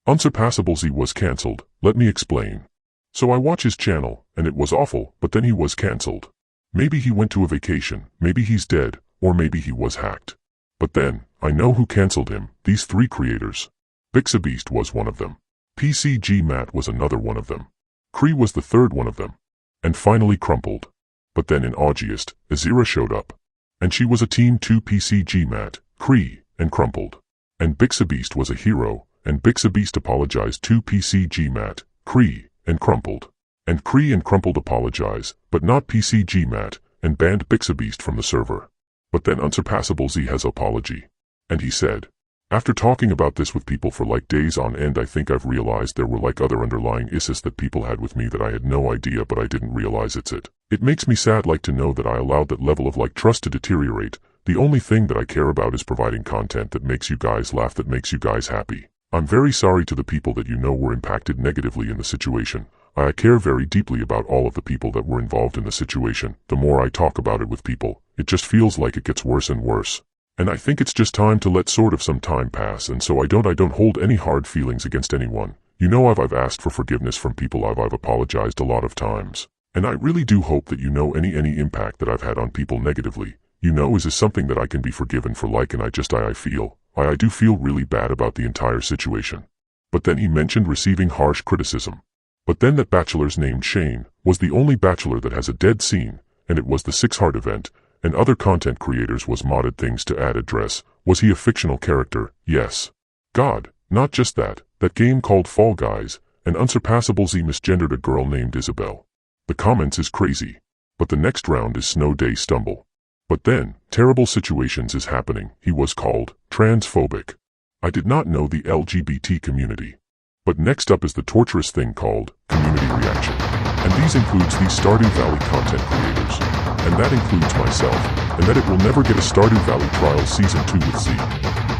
UnsurpassableZ was cancelled, let me explain. So I watch his channel, and it was awful, but then he was cancelled. Maybe he went to a vacation, maybe he's dead, or maybe he was hacked. But then, I know who cancelled him, these 3 creators. Bixabeast was one of them. PCGMat was another one of them. Cree was the 3rd one of them. And finally Crumpled. But then in August, Azira showed up. And she was a team 2 PCGMat, Cree, and Crumpled. And Bixabeast was a hero, and Bixabeast apologized to PCGMat, Cree, and Crumpled. And Cree and Crumpled apologize, but not PCGMat, and banned Bixabeast from the server. But then UnsurpassableZ has apology. And he said, after talking about this with people for like days on end, I think I've realized there were like other underlying issues that people had with me that I had no idea, but I didn't realize it's it. It makes me sad like to know that I allowed that level of like trust to deteriorate. The only thing that I care about is providing content that makes you guys laugh, that makes you guys happy. I'm very sorry to the people that you know were impacted negatively in the situation. I care very deeply about all of the people that were involved in the situation. The more I talk about it with people, it just feels like it gets worse and worse. And I think it's just time to let sort of some time pass, and so I don't hold any hard feelings against anyone. You know I've asked for forgiveness from people, I've apologized a lot of times. And I really do hope that you know any impact that I've had on people negatively, you know, is something that I can be forgiven for, like, and I do feel really bad about the entire situation. But then he mentioned receiving harsh criticism. But then that bachelor's named Shane was the only bachelor that has a dead scene, and it was the 6 Heart event, and other content creators was modded things to add address. Was he a fictional character? Yes. God, not just that game called Fall Guys, and UnsurpassableZ misgendered a girl named Isabel. The comments is crazy. But the next round is Snow Day Stumble. But then, terrible situations is happening. He was called transphobic. I did not know the LGBT community. But next up is the torturous thing called community reaction. And these includes these Stardew Valley content creators. And that includes myself, and that it will never get a Stardew Valley Trial Season 2 with Z.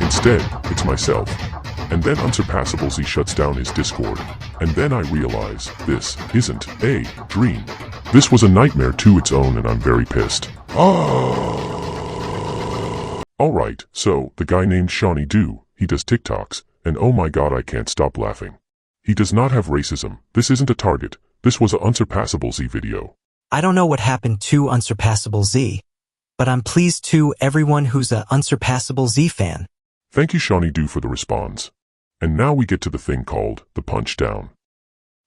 Instead, it's myself. And then UnsurpassableZ shuts down his Discord. And then I realize, this isn't a dream. This was a nightmare to its own, and I'm very pissed. Alright, so, the guy named Shawnee Do, he does TikToks, and oh my god, I can't stop laughing. He does not have racism. This isn't a target. This was a UnsurpassableZ video. I don't know what happened to UnsurpassableZ, but I'm pleased to everyone who's a UnsurpassableZ fan. Thank you, Shawnee Do, for the response. And now we get to the thing called the punch down.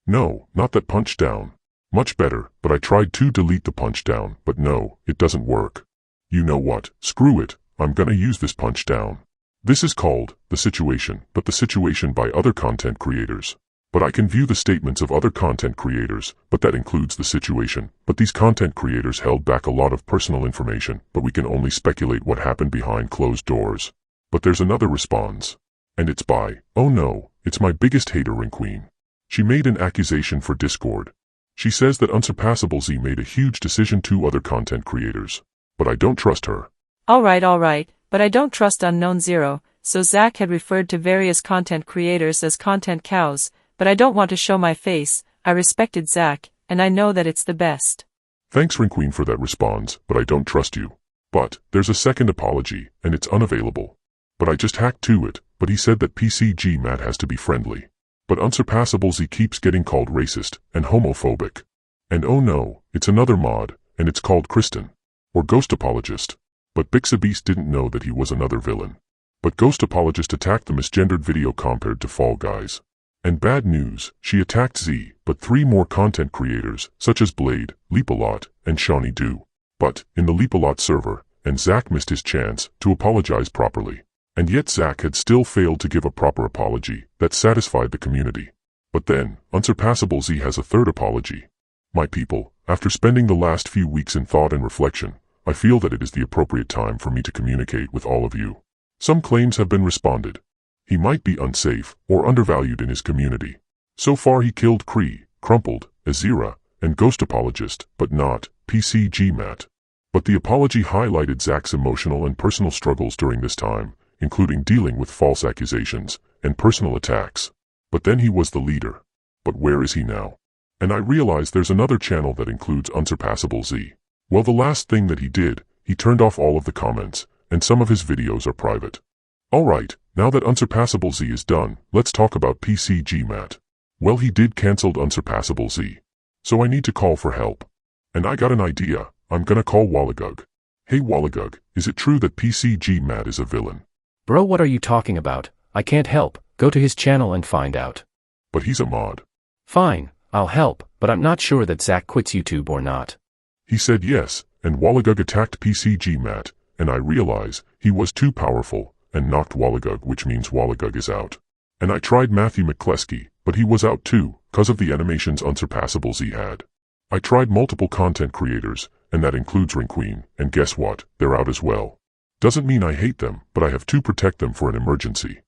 No, not that punch down. Much better, but I tried to delete the punch down, but no, it doesn't work. You know what? Screw it. I'm gonna use this punch down. This is called the situation, but the situation by other content creators. But I can view the statements of other content creators, but that includes the situation. But these content creators held back a lot of personal information, but we can only speculate what happened behind closed doors. But there's another response. And it's by, oh no, it's my biggest hater, Ringqueen. She made an accusation for Discord. She says that UnsurpassableZ made a huge decision to other content creators. But I don't trust her. Alright, but I don't trust UnknownZero, so Zach had referred to various content creators as content cows, but I don't want to show my face. I respected Zach, and I know that it's the best. Thanks, Ringqueen, for that response, but I don't trust you. But, there's a second apology, and it's unavailable. But I just hacked to it, but he said that PCGMat has to be friendly. But UnsurpassableZ keeps getting called racist and homophobic. And oh no, it's another mod, and it's called Kristen. Or Ghost Apologist. But Bixabeast didn't know that he was another villain. But Ghost Apologist attacked the misgendered video compared to Fall Guys. And bad news, she attacked Z, but 3 more content creators, such as Blade, Leapalot, and Shawnee Do. But, in the Leapalot server, and Zach missed his chance to apologize properly. And yet Zach had still failed to give a proper apology that satisfied the community. But then, UnsurpassableZ has a 3rd apology. My people, after spending the last few weeks in thought and reflection, I feel that it is the appropriate time for me to communicate with all of you. Some claims have been responded. He might be unsafe or undervalued in his community. So far he killed Cree, Crumpled, Azira, and Ghost Apologist, but not PCGMat. But the apology highlighted Zach's emotional and personal struggles during this time, including dealing with false accusations and personal attacks. But then he was the leader. But where is he now? And I realize there's another channel that includes UnsurpassableZ. Well, the last thing that he did, he turned off all of the comments, and some of his videos are private. Alright, Now that UnsurpassableZ is done, let's talk about PCGMat. Well, he did canceled UnsurpassableZ. So I need to call for help. And I got an idea. I'm gonna call Wallagug. Hey Wallagug, is it true that PCGMat is a villain? Bro, what are you talking about? I can't help. Go to his channel and find out. But he's a mod. Fine, I'll help, but I'm not sure that Zach quits YouTube or not. He said yes, and Wallagug attacked PCGMat, and I realize he was too powerful, and knocked Wallagug, which means Wallagug is out. And I tried Matthew McCleskey, but he was out too, cause of the animations UnsurpassableZ had. I tried multiple content creators, and that includes Ring Queen, and guess what, they're out as well. Doesn't mean I hate them, but I have to protect them for an emergency.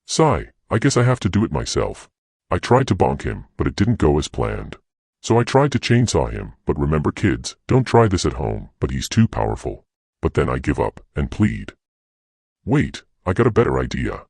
Sigh, I guess I have to do it myself. I tried to bonk him, but it didn't go as planned. So I tried to chainsaw him, but remember kids, don't try this at home, but he's too powerful. But then I give up, and plead. Wait, I got a better idea.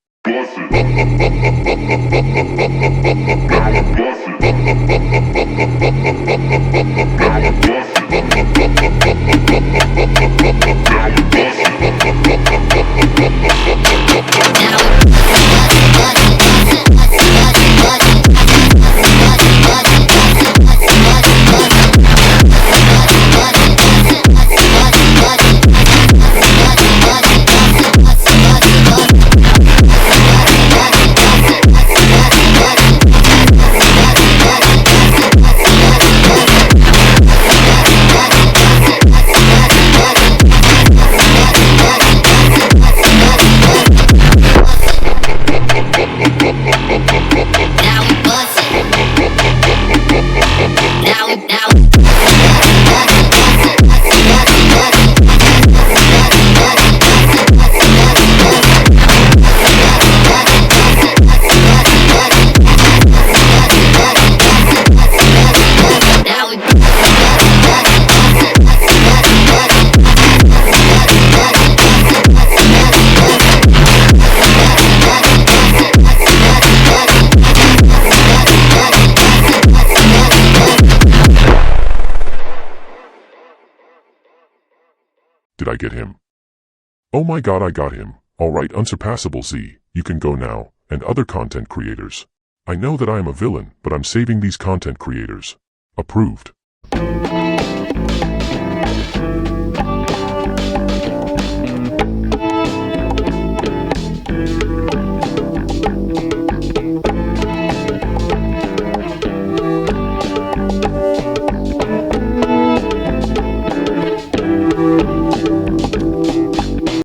Did I get him? Oh my god, I got him. Alright UnsurpassableZ, you can go now, and other content creators. I know that I am a villain, but I'm saving these content creators. Approved.